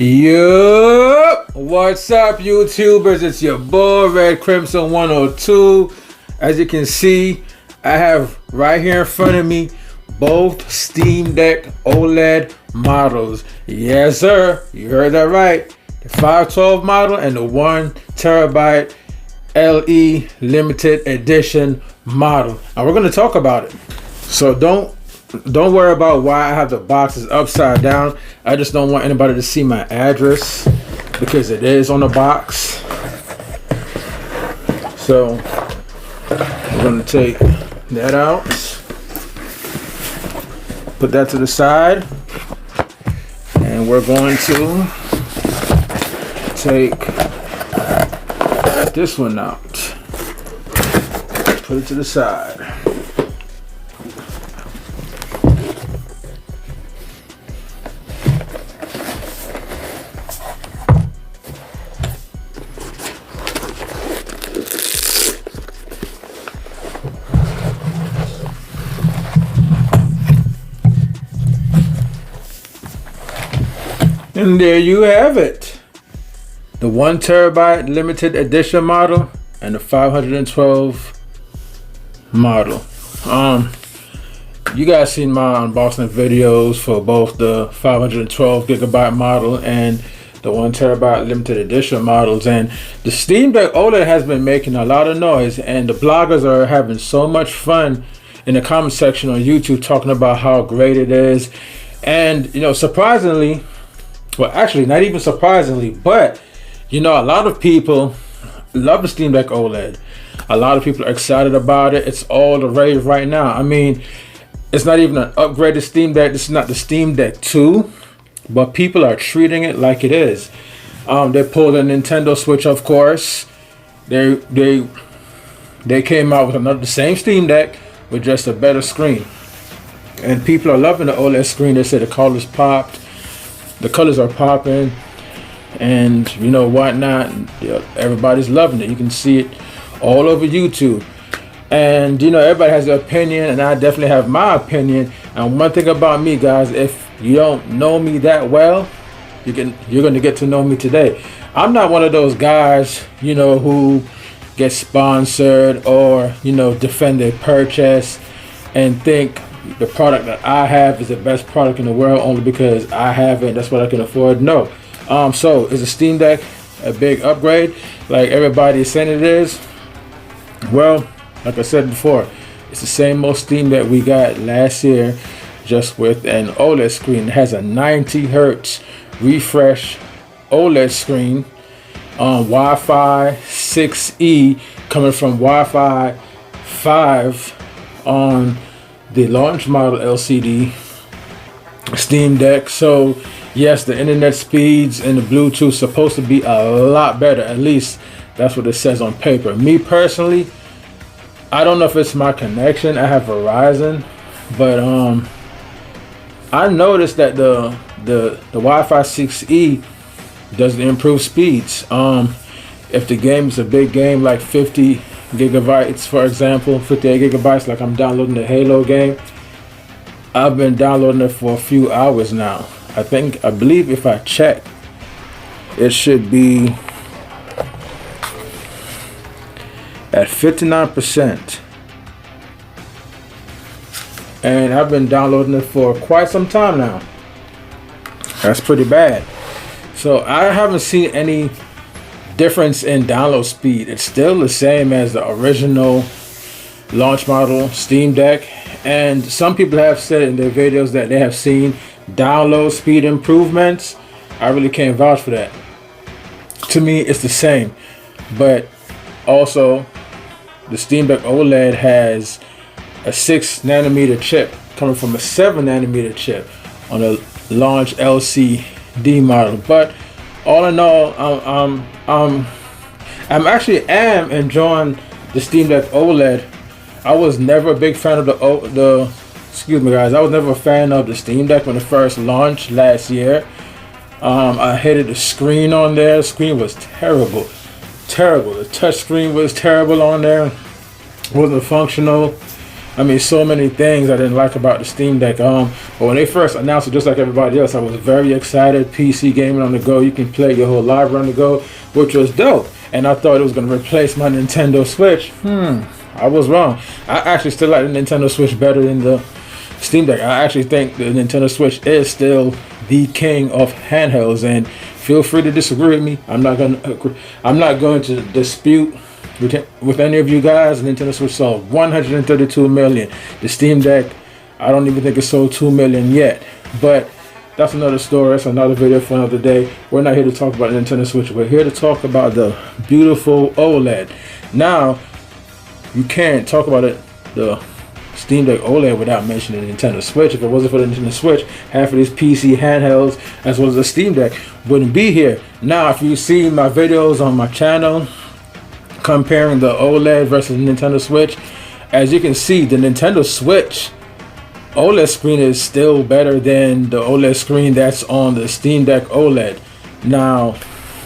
Yup! What's up, YouTubers? It's your boy Red Crimson 102. As you can see, I have right here in front of me both Steam Deck OLED models. Yes, sir. You heard that right. The 512 model and the 1TB LE limited edition model. And we're going to talk about it. So don't worry about why I have the boxes upside down. I just don't want anybody to see my address because it is on the box. So we're going to take that out, put that to the side, and we're going to take this one out, put it to the side. And there you have it. The 1TB limited edition model and the 512 model. You guys seen my unboxing videos for both the 512GB model and the 1TB limited edition models, and the Steam Deck OLED has been making a lot of noise, and the bloggers are having so much fun in the comment section on YouTube talking about how great it is. And you know, surprisingly, well, actually, not even surprisingly, but you know, a lot of people love the Steam Deck OLED. A lot of people are excited about it. It's all the rage right now. I mean, it's not even an upgraded Steam Deck. This is not the Steam Deck 2, but people are treating it like it is. They pulled a Nintendo Switch, of course. They came out with the same Steam Deck with just a better screen, and people are loving the OLED screen. They say the colors popped. The colors are popping, and you know whatnot. Everybody's loving it. You can see it all over YouTube, and you know everybody has their opinion, and I definitely have my opinion. And one thing about me, guys, if you don't know me that well, you're going to get to know me today. I'm not one of those guys, you know, who get sponsored or you know defend their purchase and think the product that I have is the best product in the world only because I have it. That's what I can afford. No. So is the Steam Deck a big upgrade like everybody is saying it is? Well, like I said before, it's the same old Steam Deck we got last year, just with an OLED screen. It has a 90 Hertz refresh OLED screen on Wi-Fi 6E, coming from Wi-Fi 5 on the launch model LCD Steam Deck. So yes, the internet speeds and the Bluetooth supposed to be a lot better. At least that's what it says on paper. Me personally, I don't know if it's my connection. I have Verizon, but I noticed that the Wi-Fi 6E doesn't improve speeds. If the game is a big game like 50 gigabytes, for example, 58 gigabytes, like I'm downloading the Halo game, I've been downloading it for a few hours now. I believe if I check, it should be at 59%, and I've been downloading it for quite some time now. That's pretty bad. So I haven't seen any difference in download speed. It's still the same as the original launch model Steam Deck, and some people have said in their videos that they have seen download speed improvements. I really can't vouch for that. To me, it's the same, but also the Steam Deck OLED has a 6nm chip coming from a 7nm chip on a launch LCD model. But all in all, I'm actually enjoying the Steam Deck OLED. I was never a big fan of excuse me guys, I was never a fan of the Steam Deck when it first launched last year. I hated the screen on there. The screen was terrible. The touch screen was terrible on there. It wasn't functional. I mean, so many things I didn't like about the Steam Deck. But when they first announced it, just like everybody else, I was very excited. PC gaming on the go, you can play your whole library on the go, which was dope. And I thought it was going to replace my Nintendo Switch. I was wrong. I actually still like the Nintendo Switch better than the Steam Deck. I actually think the Nintendo Switch is still the king of handhelds, and feel free to disagree with me. I'm not going to dispute with any of you guys. The Nintendo Switch sold 132 million. The Steam Deck, I don't even think it sold 2 million yet. But that's another story. That's another video for another day. We're not here to talk about the Nintendo Switch. We're here to talk about the beautiful OLED. Now, you can't talk about the Steam Deck OLED without mentioning the Nintendo Switch. If it wasn't for the Nintendo Switch, half of these PC handhelds as well as the Steam Deck wouldn't be here. Now, if you see my videos on my channel comparing the OLED versus the Nintendo Switch, as you can see, the Nintendo Switch OLED screen is still better than the OLED screen that's on the Steam Deck OLED. Now,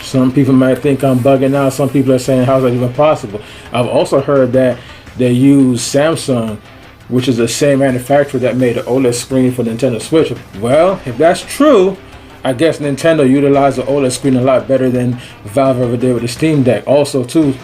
some people might think I'm bugging out. Some people are saying, how's that even possible? I've also heard that they use Samsung, which is the same manufacturer that made the OLED screen for Nintendo Switch. Well, if that's true, I guess Nintendo utilized the OLED screen a lot better than Valve ever did with the Steam Deck. Also, too,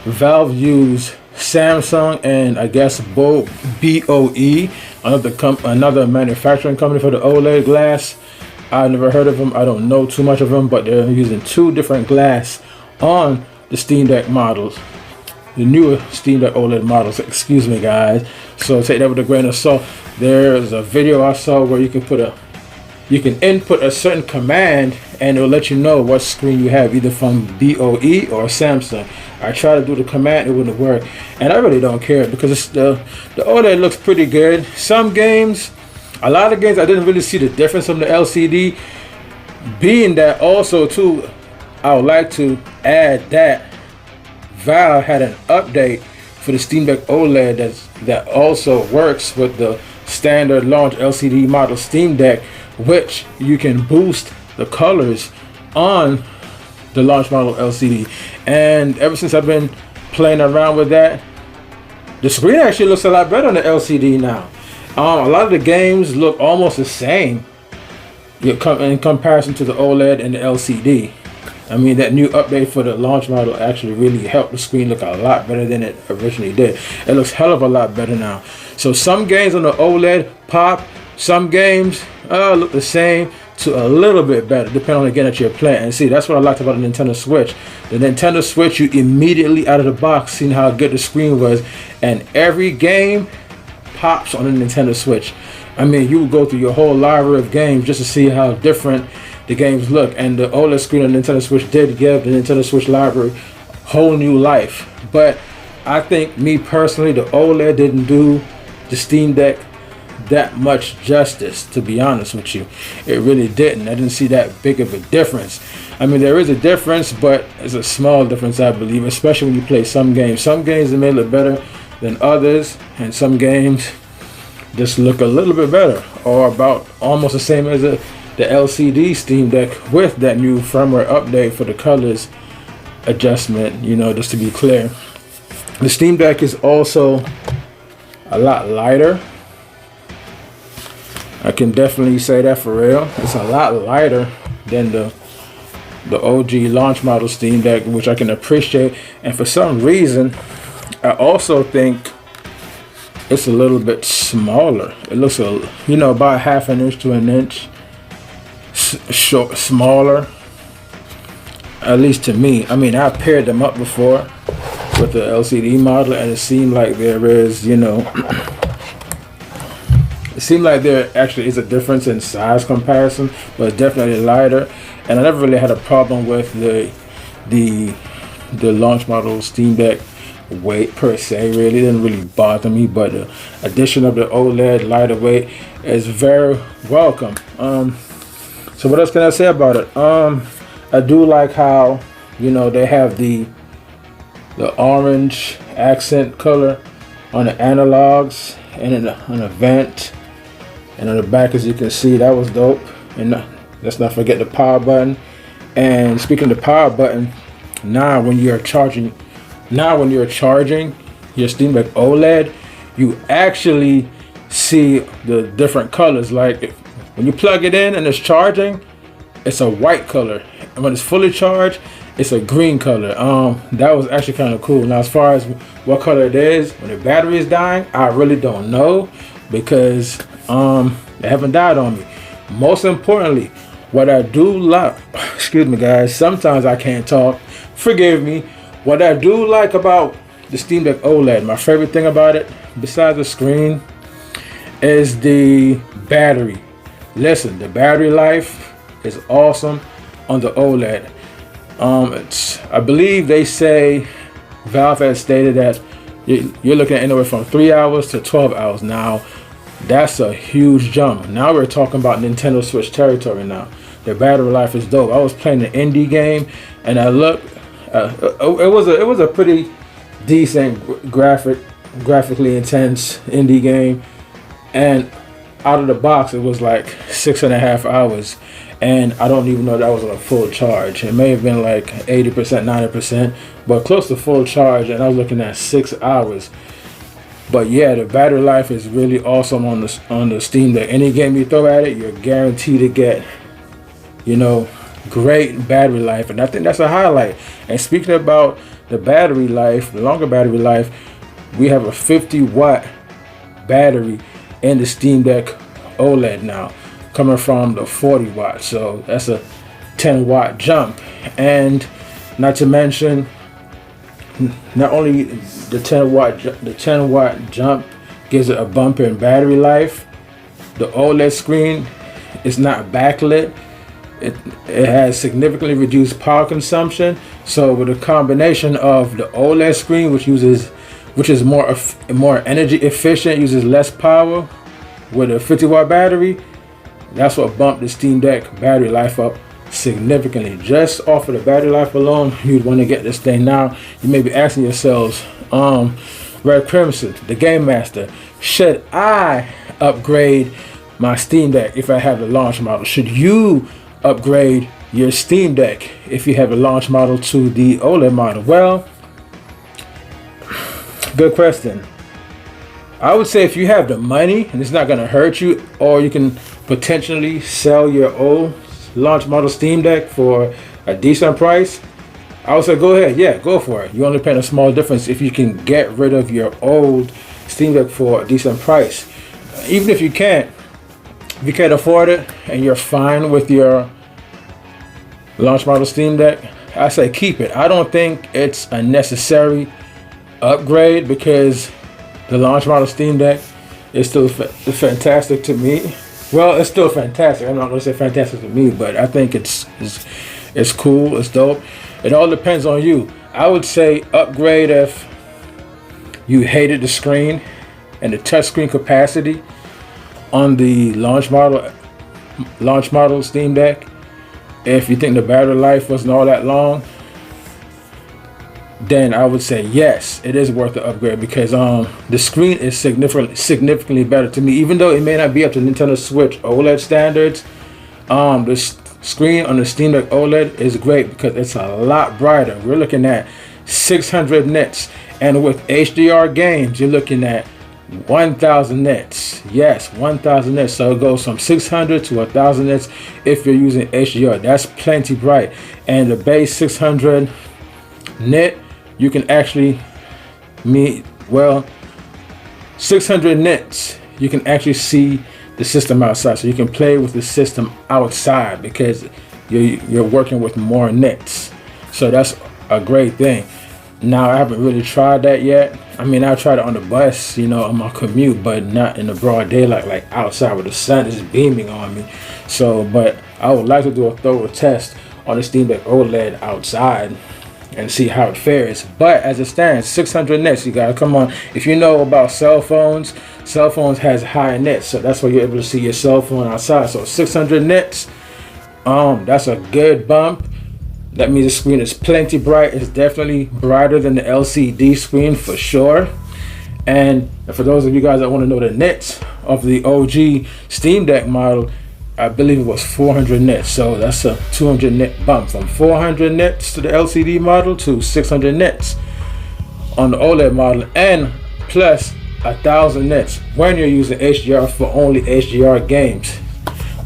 Valve used Samsung and I guess BOE, another manufacturing company for the OLED glass. I've never heard of them. I don't know too much of them, but they're using two different glass on the Steam Deck models. The newer Steam Deck OLED models, excuse me guys. So take that with a grain of salt. There's a video I saw where you can input a certain command and it will let you know what screen you have, either from BOE or Samsung. I tried to do the command, it wouldn't work. And I really don't care because the OLED looks pretty good. Some games, a lot of games, I didn't really see the difference from the LCD. Being that also too, I would like to add that Valve had an update for the Steam Deck OLED that also works with the standard launch LCD model Steam Deck, which you can boost the colors on the launch model LCD. And ever since I've been playing around with that, the screen actually looks a lot better on the LCD now. A lot of the games look almost the same in comparison to the OLED and the LCD. I mean, that new update for the launch model actually really helped the screen look a lot better than it originally did. It looks hell of a lot better now. So some games on the OLED pop, some games look the same to a little bit better, depending on the game that you're playing. And see, that's what I liked about the Nintendo Switch. The Nintendo Switch, you immediately out of the box seen how good the screen was, and every game pops on the Nintendo Switch. I mean, you would go through your whole library of games just to see how different the games look, and the OLED screen on the Nintendo Switch did give the Nintendo Switch library whole new life. But I think, me personally, the OLED didn't do the Steam Deck that much justice, to be honest with you. It really didn't. I didn't see that big of a difference. I mean, there is a difference, but it's a small difference, I believe, especially when you play some games. Some games, they may look better than others, and some games just look a little bit better, or about almost the same as the LCD Steam Deck with that new firmware update for the colors adjustment, you know, just to be clear. The Steam Deck is also a lot lighter. I can definitely say that for real. It's a lot lighter than the OG launch model Steam Deck, which I can appreciate. And for some reason, I also think it's a little bit smaller. It looks about half an inch to an inch smaller, at least to me. I mean, I've paired them up before with the LCD model, and it seemed like there is, it seemed like there actually is a difference in size comparison, but it's definitely lighter. And I never really had a problem with the launch model Steam Deck weight per se. Really, it didn't really bother me, but the addition of the OLED lighter weight is very welcome. So what else can I say about it? I do like how, they have the orange accent color on the analogs and on the vent, and on the back, as you can see, that was dope. And let's not forget the power button. And speaking of the power button, now when you're charging your Steam Deck OLED, you actually see the different colors. Like when you plug it in and it's charging, it's a white color, and when it's fully charged, it's a green color. That was actually kind of cool. Now, as far as what color it is when the battery is dying, I really don't know, because they haven't died on me. Most importantly, what I do like, excuse me guys, sometimes I can't talk, forgive me. What I do like about the Steam Deck OLED, my favorite thing about it, besides the screen, is the battery. Listen, the battery life is awesome on the OLED. I believe they say, Valve has stated that you're looking at anywhere from 3 hours to 12 hours. Now, that's a huge jump. Now we're talking about Nintendo Switch territory now. The battery life is dope. I was playing an indie game, and I looked, it was a pretty decent graphically intense indie game, and out of the box it was like 6.5 hours, and I don't even know that was on a full charge. It may have been like 80%, 90%, but close to full charge, and I was looking at 6 hours. But yeah, the battery life is really awesome on the Steam Deck. Any game you throw at it, you're guaranteed to get, you know, great battery life, and I think that's a highlight. And speaking about the battery life, the longer battery life, we have a 50-watt battery in the Steam Deck OLED now, coming from the 40 watt. So that's a 10-watt jump. And not to mention, not only the 10-watt jump gives it a bump in battery life, the OLED screen is not backlit. It has significantly reduced power consumption. So with a combination of the OLED screen, which is more energy efficient, uses less power, with a 50-watt battery, that's what bumped the Steam Deck battery life up significantly. Just off of the battery life alone, you'd want to get this thing. Now, you may be asking yourselves, Red Crimson, the Game Master, should I upgrade my Steam Deck if I have the launch model? Should you upgrade your Steam Deck if you have the launch model to the OLED model? Well, good question. I would say if you have the money and it's not going to hurt you, or you can potentially sell your old launch model Steam Deck for a decent price, I would say go ahead. Yeah, go for it. You're only paying a small difference if you can get rid of your old Steam Deck for a decent price. Even if you can't afford it and you're fine with your launch model Steam Deck, I say keep it. I don't think it's a necessary upgrade, because the launch model Steam Deck is still fantastic to me. Well, it's still fantastic. I'm not going to say fantastic to me, but I think it's cool. It's dope. It all depends on you. I would say upgrade if you hated the screen and the touchscreen capacity on the launch model Steam Deck. If you think the battery life wasn't all that long, then I would say yes, it is worth the upgrade, because the screen is significantly better to me. Even though it may not be up to Nintendo Switch OLED standards, the screen on the Steam Deck OLED is great because it's a lot brighter. We're looking at 600 nits, and with HDR games, you're looking at 1000 nits. Yes, 1000 nits. So it goes from 600 to 1000 nits if you're using HDR. That's plenty bright. And the base 600 nit, you can actually 600 nits, you can actually see the system outside. So you can play with the system outside because you're working with more nits. So that's a great thing. Now, I haven't really tried that yet. I mean, I tried it on the bus, you know, on my commute, but not in the broad daylight, like outside where the sun is beaming on me. So, but I would like to do a thorough test on the Steam Deck OLED outside and see how it fares. But as it stands, 600 nits, you gotta come on. If you know about cell phones has high nits, so that's why you're able to see your cell phone outside. So 600 nits, that's a good bump. That means the screen is plenty bright. It's definitely brighter than the LCD screen for sure. And for those of you guys that want to know the nits of the OG Steam Deck model, I believe it was 400 nits. So that's a 200 nit bump from 400 nits to the LCD model to 600 nits on the OLED model. And plus 1,000 nits when you're using HDR for only HDR games,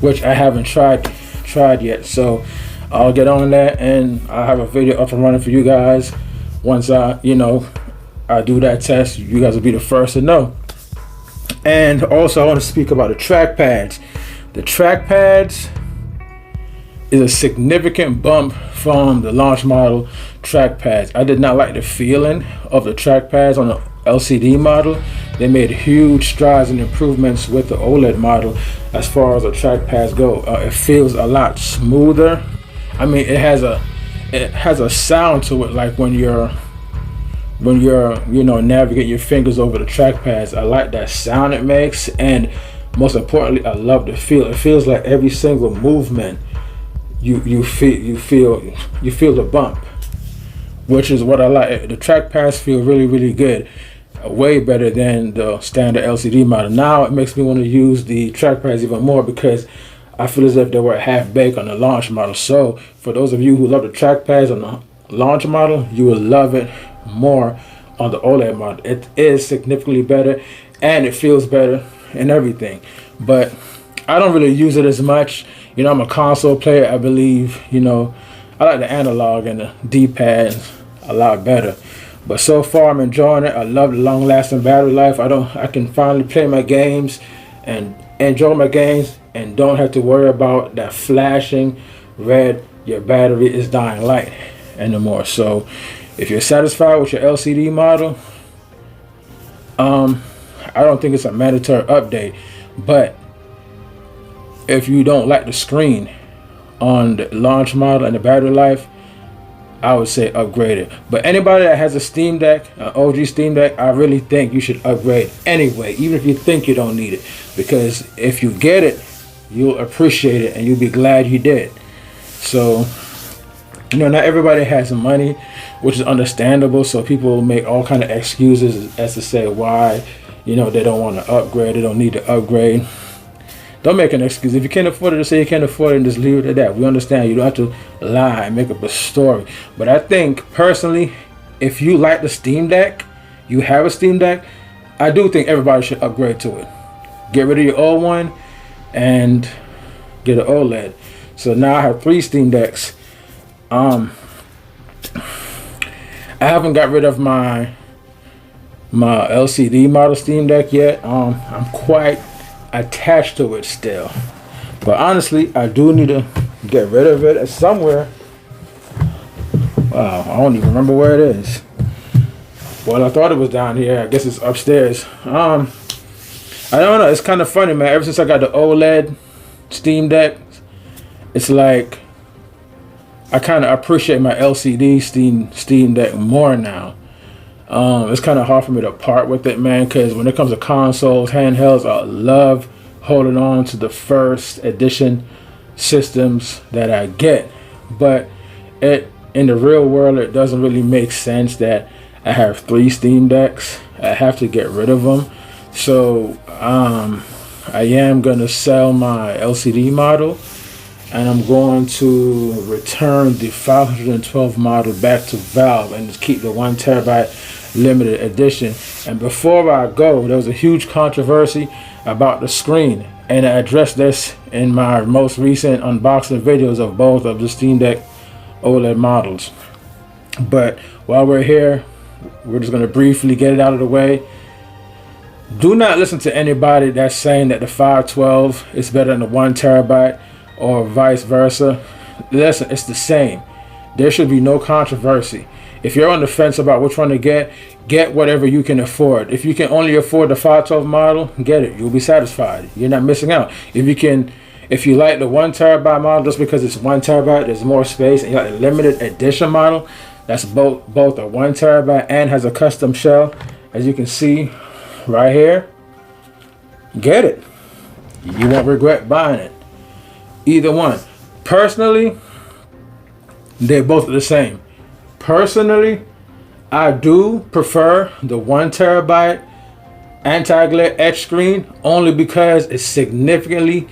which I haven't tried yet. So I'll get on that, and I'll have a video up and running for you guys. Once I do that test, you guys will be the first to know. And also, I want to speak about the trackpads. The trackpads is a significant bump from the launch model trackpads. I did not like the feeling of the trackpads on the LCD model. They made huge strides and improvements with the OLED model as far as the trackpads go. It feels a lot smoother. I mean, it has a sound to it, like when you're navigate your fingers over the trackpads. I like that sound it makes, and most importantly, I love the feel. It feels like every single movement you feel the bump, which is what I like. The trackpads feel really, really good, way better than the standard LCD model. Now it makes me want to use the trackpads even more, because I feel as if they were half baked on the launch model. So for those of you who love the trackpads on the launch model, you will love it more on the OLED model. It is significantly better, and it feels better and everything. But I don't really use it as much. I'm a console player. I believe, I like the analog and the D-pad a lot better. But so far, I'm enjoying it. I love the long-lasting battery life. I can finally play my games and enjoy my games, and don't have to worry about that flashing red, your battery is dying light anymore. So if you're satisfied with your LCD model, I don't think it's a mandatory update. But if you don't like the screen on the launch model and the battery life, I would say upgrade it. But anybody that has a Steam Deck, an OG Steam Deck, I really think you should upgrade anyway, even if you think you don't need it. Because if you get it, you'll appreciate it, and you'll be glad you did. So, not everybody has money, which is understandable. So people make all kind of excuses as to say why, they don't want to upgrade, they don't need to upgrade. Don't make an excuse. If you can't afford it, just say you can't afford it and just leave it at that. We understand. You don't have to lie and make up a story. But I think, personally, if you like the Steam Deck, you have a Steam Deck, I do think everybody should upgrade to it. Get rid of your old one and get an OLED. So now I have 3 Steam Decks. I haven't got rid of my LCD model Steam Deck yet. I'm quite attached to it still, but honestly, I do need to get rid of it somewhere. Wow, I don't even remember where it is. Well, I thought it was down here. I guess it's upstairs. I don't know. It's kind of funny, man. Ever since I got the OLED Steam Deck, it's like I kind of appreciate my LCD Steam Deck more now. It's kind of hard for me to part with it, man, because when it comes to consoles, handhelds, I love holding on to the first edition systems that I get. But in the real world, it doesn't really make sense that I have 3 Steam Decks. I have to get rid of them. So I am going to sell my LCD model, and I'm going to return the 512 model back to Valve and just keep the 1 terabyte limited edition. And before I go, there was a huge controversy about the screen, and I addressed this in my most recent unboxing videos of both of the Steam Deck OLED models. But while we're here, we're just going to briefly get it out of the way. Do not listen to anybody that's saying that the 512 is better than the 1 terabyte or vice versa. Listen, it's the same. There should be no controversy. If you're on the fence about which one to get whatever you can afford. If you can only afford the 512 model, get it. You'll be satisfied. You're not missing out. If you like the 1 terabyte model just because it's 1 terabyte, there's more space, and you like the limited edition model, that's both a 1 terabyte and has a custom shell, as you can see right here, get it. You won't regret buying it. Either one. Personally, they're both the same. Personally, I do prefer the 1 terabyte anti-glare etch screen, only because it significantly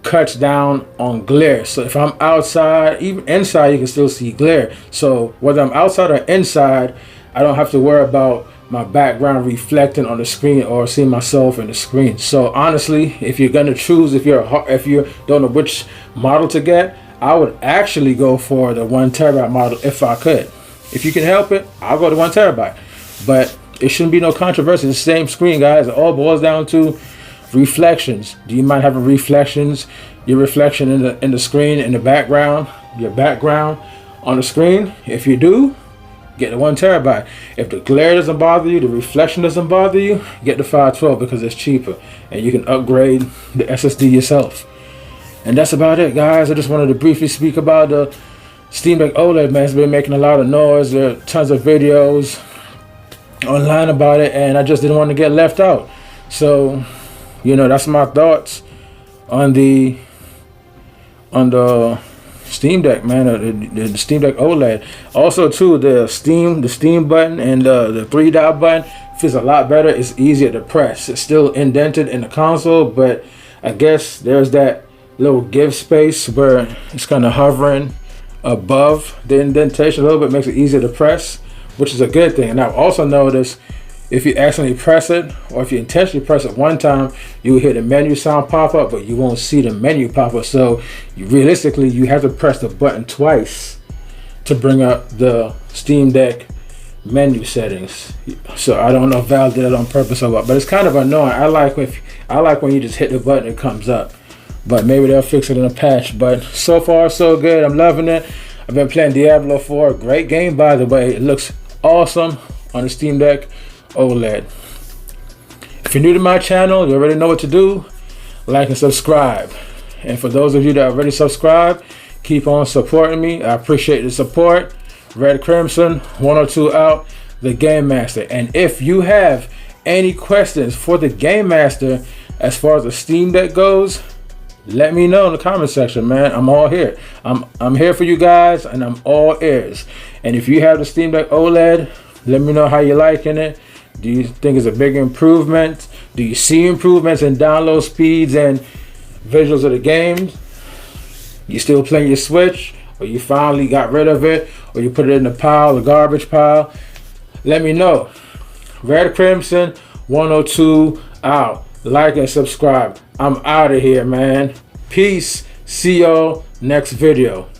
cuts down on glare. So if I'm outside, even inside, you can still see glare. So whether I'm outside or inside, I don't have to worry about my background reflecting on the screen or see myself in the screen. So honestly, if you're gonna choose, if you don't know which model to get, I would actually go for the 1 terabyte model if I could. If you can help it, I'll go to 1 terabyte. But it shouldn't be no controversy. It's the same screen, guys. It all boils down to reflections. Do you mind having reflections? Your reflection in the screen, in the background, your background on the screen. If you do, get the 1 terabyte. If the glare doesn't bother you, the reflection doesn't bother you, get the 512 because it's cheaper and you can upgrade the SSD yourself. And that's about it, guys. I just wanted to briefly speak about the Steam Deck OLED, man. It's been making a lot of noise. There are tons of videos online about it, and I just didn't want to get left out. So, you know, that's my thoughts on the Steam Deck, man. The Steam Deck OLED. Also, too, the Steam button and the 3-dot button feels a lot better. It's easier to press. It's still indented in the console, but I guess there's that little give space where it's kind of hovering above the indentation a little bit, makes it easier to press, which is a good thing. And I've also noticed if you accidentally press it, or if you intentionally press it one time, you will hear the menu sound pop up, but you won't see the menu pop up. So realistically, you have to press the button twice to bring up the Steam Deck menu settings. So I don't know if Valve did it on purpose or what, but it's kind of annoying. I like when you just hit the button, it comes up. But maybe they'll fix it in a patch. But so far, so good. I'm loving it. I've been playing Diablo 4. Great game, by the way. It looks awesome on the Steam Deck OLED. If you're new to my channel, you already know what to do. Like and subscribe. And for those of you that already subscribed, keep on supporting me. I appreciate the support. Red Crimson 102 out, the Game Master. And if you have any questions for the Game Master as far as the Steam Deck goes, let me know in the comment section, man. I'm all here. I'm here for you guys, and I'm all ears. And if you have the Steam Deck OLED, let me know how you're liking it. Do you think it's a big improvement? Do you see improvements in download speeds and visuals of the games? You still playing your Switch, or you finally got rid of it, or you put it in the pile, the garbage pile? Let me know. Red Crimson 102 out. Like and subscribe. I'm out of here, man. Peace. See y'all next video.